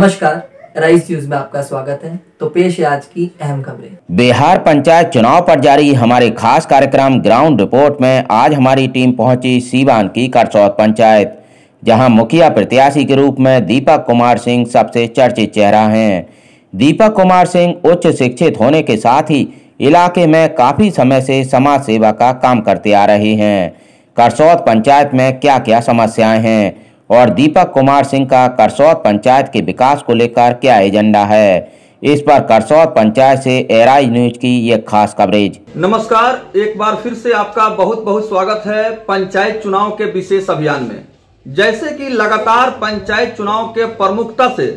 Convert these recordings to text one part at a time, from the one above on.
नमस्कार, rice news में आपका स्वागत है। तो पेश है आज की अहम खबरें। बिहार पंचायत चुनाव पर जारी हमारे खास कार्यक्रम ग्राउंड रिपोर्ट में आज हमारी टीम पहुंची सीवान की करसौत पंचायत, जहां मुखिया प्रत्याशी के रूप में दीपक कुमार सिंह सबसे चर्चित चेहरा हैं। दीपक कुमार सिंह उच्च शिक्षित होने के साथ ही इलाके में काफी समय से समाज सेवा का काम करते आ रहे हैं। करसौत पंचायत में क्या क्या समस्याएं हैं और दीपक कुमार सिंह का करसौत पंचायत के विकास को लेकर क्या एजेंडा है, इस पर करसौत पंचायत से एराइज न्यूज की ये खास कवरेज। नमस्कार, एक बार फिर से आपका बहुत बहुत स्वागत है पंचायत चुनाव के विशेष अभियान में। जैसे कि लगातार पंचायत चुनाव के प्रमुखता से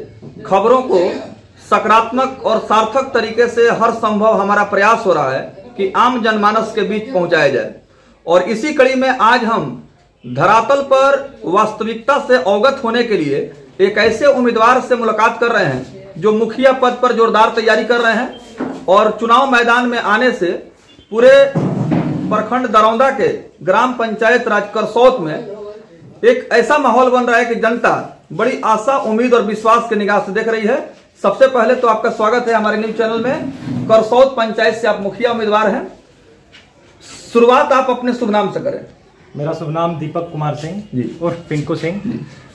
खबरों को सकारात्मक और सार्थक तरीके से हर संभव हमारा प्रयास हो रहा है कि आम जनमानस के बीच पहुंचाया जाए, और इसी कड़ी में आज हम धरातल पर वास्तविकता से अवगत होने के लिए एक ऐसे उम्मीदवार से मुलाकात कर रहे हैं जो मुखिया पद पर जोरदार तैयारी कर रहे हैं, और चुनाव मैदान में आने से पूरे प्रखंड दरौंदा के ग्राम पंचायत राज करसौत में एक ऐसा माहौल बन रहा है कि जनता बड़ी आशा, उम्मीद और विश्वास के निगाह से देख रही है। सबसे पहले तो आपका स्वागत है हमारे न्यूज चैनल में। करसौत पंचायत से आप मुखिया उम्मीदवार हैं, शुरुआत आप अपने शुभ नाम से करें। मेरा शुभ नाम दीपक कुमार सिंह और पिंकू सिंह,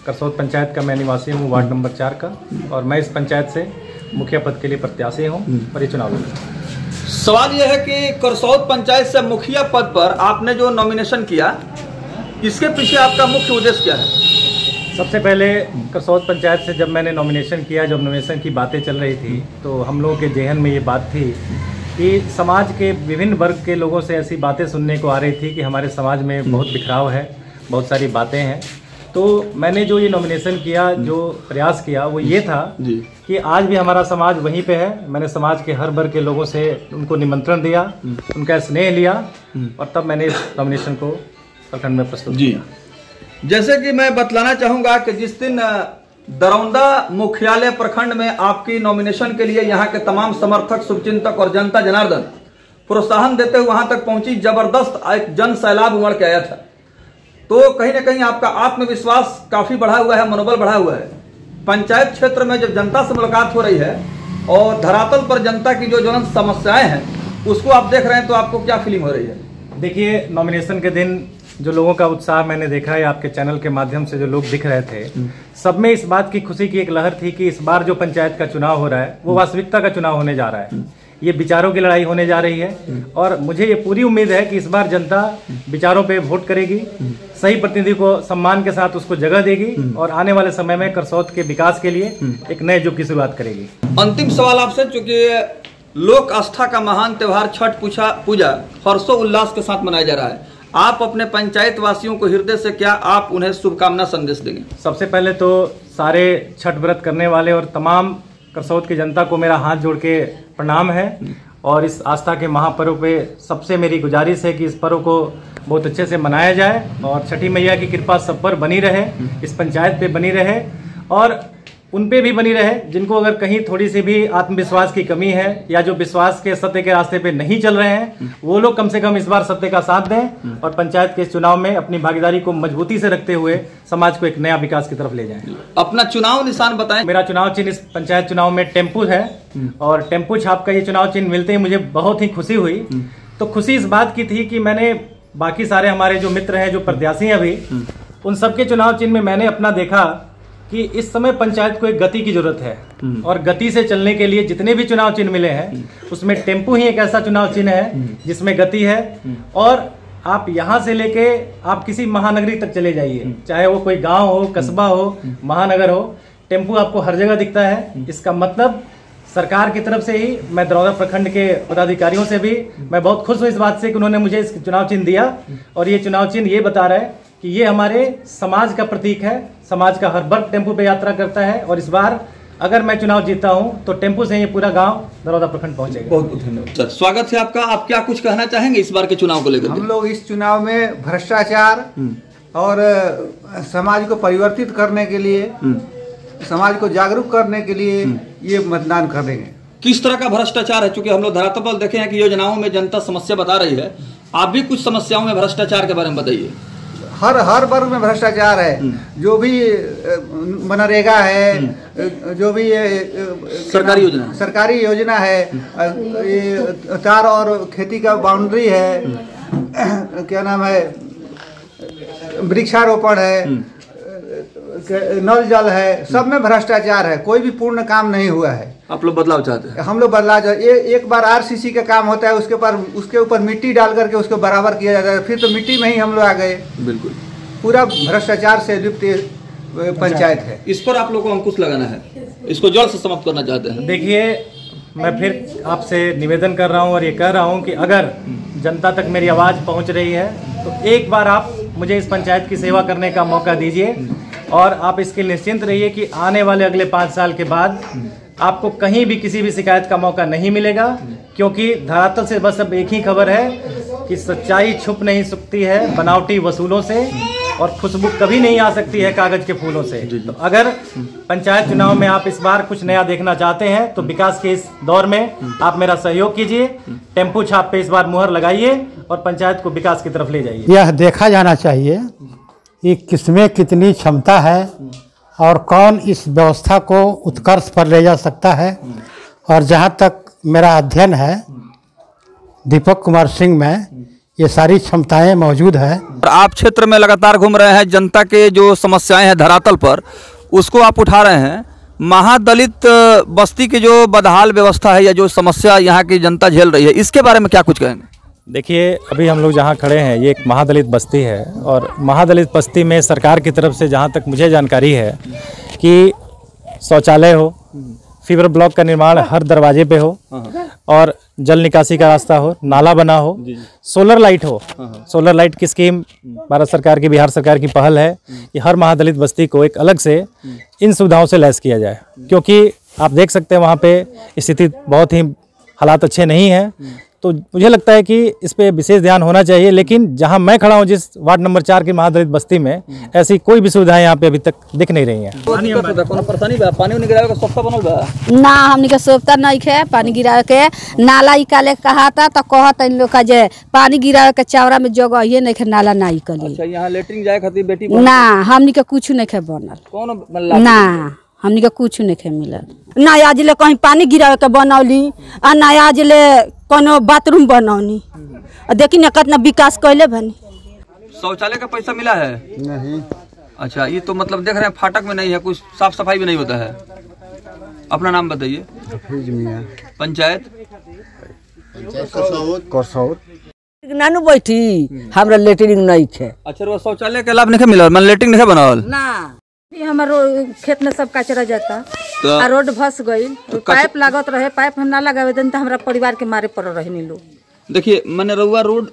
करसौत पंचायत का मैं निवासी हूँ, वार्ड नंबर 4 का, और मैं इस पंचायत से मुखिया पद के लिए प्रत्याशी हूँ और ये चुनाव लड़ा। सवाल यह है कि करसौत पंचायत से मुखिया पद पर आपने जो नॉमिनेशन किया, इसके पीछे आपका मुख्य उद्देश्य क्या है? सबसे पहले करसौत पंचायत से जब मैंने नॉमिनेशन किया, जब नॉमिनेशन की बातें चल रही थी, तो हम लोगों के जहन में ये बात थी कि समाज के विभिन्न वर्ग के लोगों से ऐसी बातें सुनने को आ रही थी कि हमारे समाज में बहुत बिखराव है, बहुत सारी बातें हैं। तो मैंने जो ये नॉमिनेशन किया, जो प्रयास किया, वो ये था कि आज भी हमारा समाज वहीं पे है। मैंने समाज के हर वर्ग के लोगों से उनको निमंत्रण दिया, उनका स्नेह लिया, और तब मैंने इस नॉमिनेशन को प्रखंड में प्रस्तुत किया। जैसे कि मैं बतलाना चाहूँगा कि जिस दिन दरौंदा मुख्यालय प्रखंड में आपकी नॉमिनेशन के लिए यहाँ के तमाम समर्थक, शुभचिंतक और जनता जनार्दन प्रोत्साहन देते हुए वहां तक पहुंची, जबरदस्त एक जन सैलाब उमड़ के आया था। तो कहीं ना कहीं आपका आत्मविश्वास काफी बढ़ा हुआ है, मनोबल बढ़ा हुआ है। पंचायत क्षेत्र में जब जनता से मुलाकात हो रही है और धरातल पर जनता की जो ज्वलंत समस्याएं हैं उसको आप देख रहे हैं, तो आपको क्या फीलिंग हो रही है? देखिए, नॉमिनेशन के दिन जो लोगों का उत्साह मैंने देखा है, आपके चैनल के माध्यम से जो लोग दिख रहे थे, सब में इस बात की खुशी की एक लहर थी कि इस बार जो पंचायत का चुनाव हो रहा है वो वास्तविकता का चुनाव होने जा रहा है। ये विचारों की लड़ाई होने जा रही है, और मुझे ये पूरी उम्मीद है कि इस बार जनता विचारों पे वोट करेगी, सही प्रतिनिधि को सम्मान के साथ उसको जगह देगी, और आने वाले समय में करसौत के विकास के लिए एक नए युग की शुरुआत करेगी। अंतिम सवाल आपसे, चूंकि लोक आस्था का महान त्योहार छठ पूजा हर्षोल्लास के साथ मनाया जा रहा है, आप अपने पंचायत वासियों को हृदय से क्या आप उन्हें शुभकामना संदेश देंगे? सबसे पहले तो सारे छठ व्रत करने वाले और तमाम करसौत की जनता को मेरा हाथ जोड़ के प्रणाम है, और इस आस्था के महापर्व पे सबसे मेरी गुजारिश है कि इस पर्व को बहुत अच्छे से मनाया जाए, और छठी मैया की कृपा सब पर बनी रहे, इस पंचायत पे बनी रहे, और उन पे भी बनी रहे जिनको अगर कहीं थोड़ी सी भी आत्मविश्वास की कमी है, या जो विश्वास के सत्य के रास्ते पे नहीं चल रहे हैं, वो लोग कम से कम इस बार सत्य का साथ दें, और पंचायत के चुनाव में अपनी भागीदारी को मजबूती से रखते हुए समाज को एक नया विकास की तरफ ले जाएं। अपना चुनाव निशान बताएं। मेरा चुनाव चिन्ह इस पंचायत चुनाव में टेम्पू है, और टेम्पू छाप का ये चुनाव चिन्ह मिलते ही मुझे बहुत ही खुशी हुई। तो खुशी इस बात की थी कि मैंने बाकी सारे हमारे जो मित्र हैं, जो प्रत्याशी हैं अभी, उन सबके चुनाव चिन्ह में मैंने अपना देखा कि इस समय पंचायत को एक गति की जरूरत है, और गति से चलने के लिए जितने भी चुनाव चिन्ह मिले हैं उसमें टेम्पू ही एक ऐसा चुनाव चिन्ह है जिसमें गति है। और आप यहाँ से लेके आप किसी महानगरी तक चले जाइए, चाहे वो कोई गांव हो, कस्बा हो, महानगर हो, टेम्पू आपको हर जगह दिखता है। इसका मतलब सरकार की तरफ से ही, मैं दरौंदा प्रखंड के पदाधिकारियों से भी मैं बहुत खुश हूँ इस बात से कि उन्होंने मुझे इस चुनाव चिन्ह दिया, और ये चुनाव चिन्ह ये बता रहा है कि ये हमारे समाज का प्रतीक है। समाज का हर वर्ग टेम्पू पे यात्रा करता है, और इस बार अगर मैं चुनाव जीता हूं तो टेम्पू से ये पूरा गांव दरौंदा प्रखंड पहुंचेगा। बहुत बहुत धन्यवाद सर, स्वागत है आपका। आप क्या कुछ कहना चाहेंगे इस बार के चुनाव को लेकर? हम लोग इस चुनाव में भ्रष्टाचार और समाज को परिवर्तित करने के लिए, समाज को जागरूक करने के लिए ये मतदान करेंगे। किस तरह का भ्रष्टाचार है? चूंकि हम लोग धरातल पर देखे हैं कि योजनाओं में जनता समस्या बता रही है, आप भी कुछ समस्याओं में भ्रष्टाचार के बारे में बताइए। हर वर्ग में भ्रष्टाचार है। जो भी मनरेगा है, जो भी सरकारी योजना है, ये तार और खेती का बाउंड्री है, क्या नाम है, वृक्षारोपण है, नल जल है, सब में भ्रष्टाचार है। कोई भी पूर्ण काम नहीं हुआ है। आप लोग बदलाव चाहते हैं? हम लोग बदलाव चाहते। एक बार आरसीसी का काम होता है, उसके ऊपर मिट्टी डाल करके उसको बराबर किया जाता है, फिर तो मिट्टी में ही हम लोग आ गए। बिल्कुल पूरा भ्रष्टाचार से लिप्त पंचायत है। इस पर आप लोग को अंकुश लगाना है, इसको जड़ से समाप्त करना चाहते हैं। देखिए, मैं फिर आपसे निवेदन कर रहा हूं और ये कह रहा हूं कि अगर जनता तक मेरी आवाज़ पहुंच रही है तो एक बार आप मुझे इस पंचायत की सेवा करने का मौका दीजिए, और आप इसके निश्चिंत रहिए कि आने वाले अगले 5 साल के बाद आपको कहीं भी किसी भी शिकायत का मौका नहीं मिलेगा, क्योंकि धरातल से बस अब एक ही खबर है कि सच्चाई छुप नहीं सकती है बनावटी वसूलों से, और खुशबू कभी नहीं आ सकती है कागज के फूलों से। तो अगर पंचायत चुनाव में आप इस बार कुछ नया देखना चाहते हैं तो विकास के इस दौर में आप मेरा सहयोग कीजिए, टेम्पू छाप पे इस बार मुहर लगाइए और पंचायत को विकास की तरफ ले जाइए। यह देखा जाना चाहिए कि किसमें कितनी क्षमता है और कौन इस व्यवस्था को उत्कर्ष पर ले जा सकता है। और जहाँ तक मेरा अध्ययन है, दीपक कुमार सिंह में ये सारी क्षमताएं मौजूद है। आप क्षेत्र में लगातार घूम रहे हैं, जनता के जो समस्याएं हैं धरातल पर उसको आप उठा रहे हैं। महादलित बस्ती की जो बदहाल व्यवस्था है या जो समस्या यहाँ की जनता झेल रही है, इसके बारे में क्या कुछ कहेंगे? देखिए, अभी हम लोग जहाँ खड़े हैं ये एक महादलित बस्ती है, और महादलित बस्ती में सरकार की तरफ से जहाँ तक मुझे जानकारी है कि शौचालय हो, फीवर ब्लॉक का निर्माण हर दरवाजे पे हो, और जल निकासी का रास्ता हो, नाला बना हो, सोलर लाइट हो। सोलर लाइट की स्कीम भारत सरकार की, बिहार सरकार की पहल है कि हर महादलित बस्ती को एक अलग से इन सुविधाओं से लैस किया जाए, क्योंकि आप देख सकते हैं वहाँ पे स्थिति बहुत ही हालात अच्छे नहीं हैं। तो मुझे लगता है कि इस पे विशेष ध्यान होना चाहिए। लेकिन जहां मैं खड़ा हूं, जिस वार्ड नंबर 4 की महादलित बस्ती में, ऐसी कोई भी सुविधाएं यहाँ पे अभी तक दिख नहीं रही हैं। पानी गिरावे का सोफ्ता बनल बा ना, हमनी के सोफ्ता नहीं है। पानी गिरावे के नाला निकाले कहा था तो कहत इन लोग का जे पानी गिरावे के चावरा में जगह ये नहीं है, नाला नहीं निकली। अच्छा, यहाँ लेटरिन जाए खातिर बेटी ना, हमनी के कुछ नहीं है बनल। कौन ना, हमनी के कुछ नहीं है मिलल। ना आज ले कहीं पानी गिरावे के बनौली, आ ना आज ले कोनो बाथरूम बनौनी। देखी ना कितना विकास कैले बनी। शौचालय का पैसा मिला है? नहीं। अच्छा, ये तो मतलब देख रहे हैं फाटक में नहीं है, कुछ साफ सफाई भी नहीं होता है। अपना नाम बताइए। पंचायत नानू बैठी, हमरा लेटरिंग नहीं है। अच्छा, वो शौचालय के लाभ नहीं मिला, मतलब लेटरिंग नहीं बनावल ना। हमारे खेत में सब कचरा जाता तो रोड फंस गई, तो पाइप लागत रहे, पाइप हम ना लगावे देन तो हमारा परिवार के मारे पड़ रहे लोग। देखिए, मैंने रउआ रोड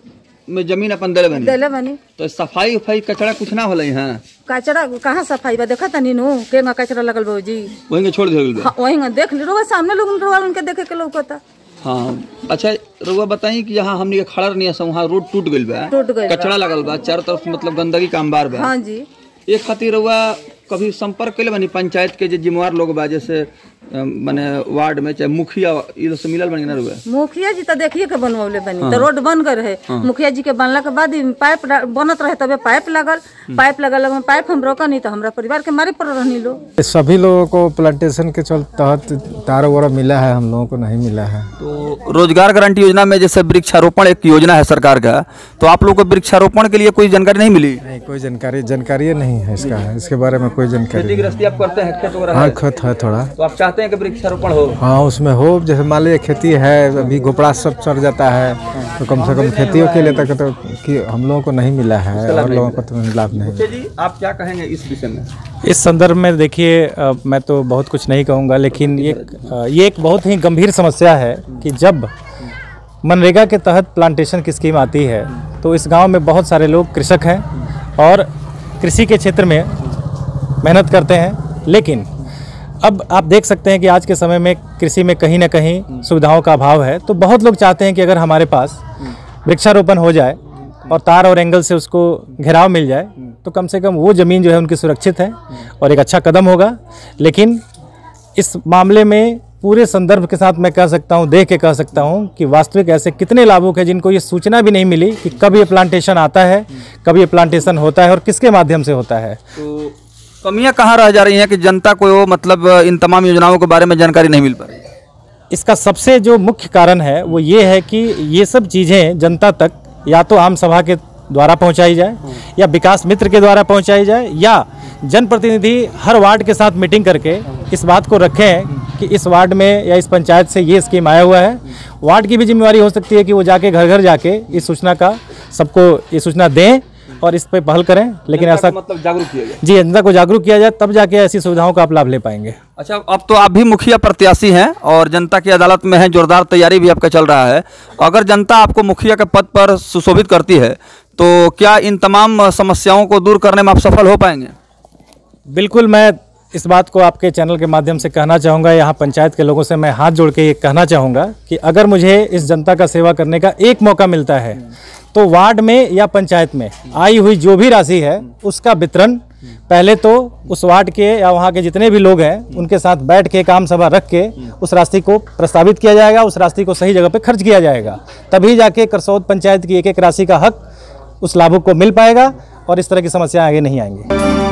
में जमीन अपन देले बनी तो सफाई उफाई कचरा कुछ ना होले हैं। कचरा कहाँ सफाई बा? देखा तनी नु केंगा कचरा लगल बा जी, वहीं छोड़ दिया गइल बा। वहीं देख ली रोवा सामने लोग उनके देखे के लौकता। हाँ, अच्छा रउआ बताई कि यहाँ हमनी के खड़ा नहीं है, वहाँ रोड टूट गइल बा, कचरा लगल बा चारों तरफ, मतलब गंदगी का अंबार बा। हाँ जी। एक खातिर रउआ कभी संपर्क कैले बनी पंचायत के जो जिम्मेवार लोग बा, जैसे माने वार्ड में चाहे मुखिया इधर से मिलल बनी ना रुआ? मुखिया जी तो देखिए के बनवले बनी। तो रोड बन गए रहे, मुखिया जी के बनला के बाद पाइप बनत रहे, तबे पाइप लगल पाइप हम रोका नहीं तो हमरा परिवार के मारे पड़ रहनी लोग। सभी लोगों को प्लांटेशन के तहत तार वगैरह मिला है, हम लोगों को नहीं मिला है। तो रोजगार गारंटी योजना में जैसे वृक्षारोपण एक योजना है सरकार का, तो आप लोग को वृक्षारोपण के लिए कोई जानकारी नहीं मिली? नहीं, कोई जानकारी नहीं है इसके बारे में कोई जानकारी। खेती गृहस्थी आप करते हैं, खेत वगैरह? हाँ, खेत है थोड़ा। तो आप चाहते हैं कि वृक्षारोपण हो? हाँ, उसमें हो। जैसे मान लीजिए खेती है, अभी गोपड़ा सब चढ़ जाता है, तो कम से कम खेतियों के लिए तक तो कि हम लोगों को नहीं मिला है, और लोगों को तो लाभ नहीं। जी, आप क्या कहेंगे इस विषय में? इस संदर्भ में देखिए, मैं तो बहुत कुछ नहीं कहूँगा, लेकिन ये एक बहुत ही गंभीर समस्या है कि जब मनरेगा के तहत प्लांटेशन की स्कीम आती है तो इस गांव में बहुत सारे लोग कृषक हैं और कृषि के क्षेत्र में मेहनत करते हैं। लेकिन अब आप देख सकते हैं कि आज के समय में कृषि में कहीं ना कहीं सुविधाओं का अभाव है, तो बहुत लोग चाहते हैं कि अगर हमारे पास वृक्षारोपण हो जाए और तार और एंगल से उसको घेराव मिल जाए तो कम से कम वो ज़मीन जो है उनकी सुरक्षित है और एक अच्छा कदम होगा। लेकिन इस मामले में पूरे संदर्भ के साथ मैं कह सकता हूं, देख के कह सकता हूं कि वास्तविक ऐसे कितने लाभुक हैं जिनको ये सूचना भी नहीं मिली कि कब ये प्लांटेशन आता है, कब ये प्लांटेशन होता है और किसके माध्यम से होता है। तो कमियां कहाँ रह जा रही हैं कि जनता को मतलब इन तमाम योजनाओं के बारे में जानकारी नहीं मिल पा रही? इसका सबसे जो मुख्य कारण है वो ये है कि ये सब चीज़ें जनता तक या तो आम सभा के द्वारा पहुंचाई जाए या विकास मित्र के द्वारा पहुंचाई जाए या जनप्रतिनिधि हर वार्ड के साथ मीटिंग करके इस बात को रखें कि इस वार्ड में या इस पंचायत से ये स्कीम आया हुआ है। वार्ड की भी जिम्मेवारी हो सकती है कि वो जाके घर घर जाके इस सूचना का सबको ये सूचना दें और इस पे पहल करें। लेकिन ऐसा मतलब जागरूक किया जाए। जी, जनता को जागरूक किया जाए तब जाके ऐसी सुविधाओं का आप लाभ ले पाएंगे। अच्छा, अब तो आप भी मुखिया प्रत्याशी हैं और जनता की अदालत में हैं, जोरदार तैयारी भी आपका चल रहा है। अगर जनता आपको मुखिया के पद पर सुशोभित करती है तो क्या इन तमाम समस्याओं को दूर करने में आप सफल हो पाएंगे? बिल्कुल, मैं इस बात को आपके चैनल के माध्यम से कहना चाहूँगा। यहाँ पंचायत के लोगों से मैं हाथ जोड़ के ये कहना चाहूँगा कि अगर मुझे इस जनता का सेवा करने का एक मौका मिलता है तो वार्ड में या पंचायत में आई हुई जो भी राशि है उसका वितरण पहले तो उस वार्ड के या वहाँ के जितने भी लोग हैं उनके साथ बैठ के काम सभा रख के उस राशि को प्रस्तावित किया जाएगा, उस राशि को सही जगह पे खर्च किया जाएगा। तभी जाके करसौद पंचायत की एक एक राशि का हक उस लाभुक को मिल पाएगा और इस तरह की समस्या आगे नहीं आएंगी।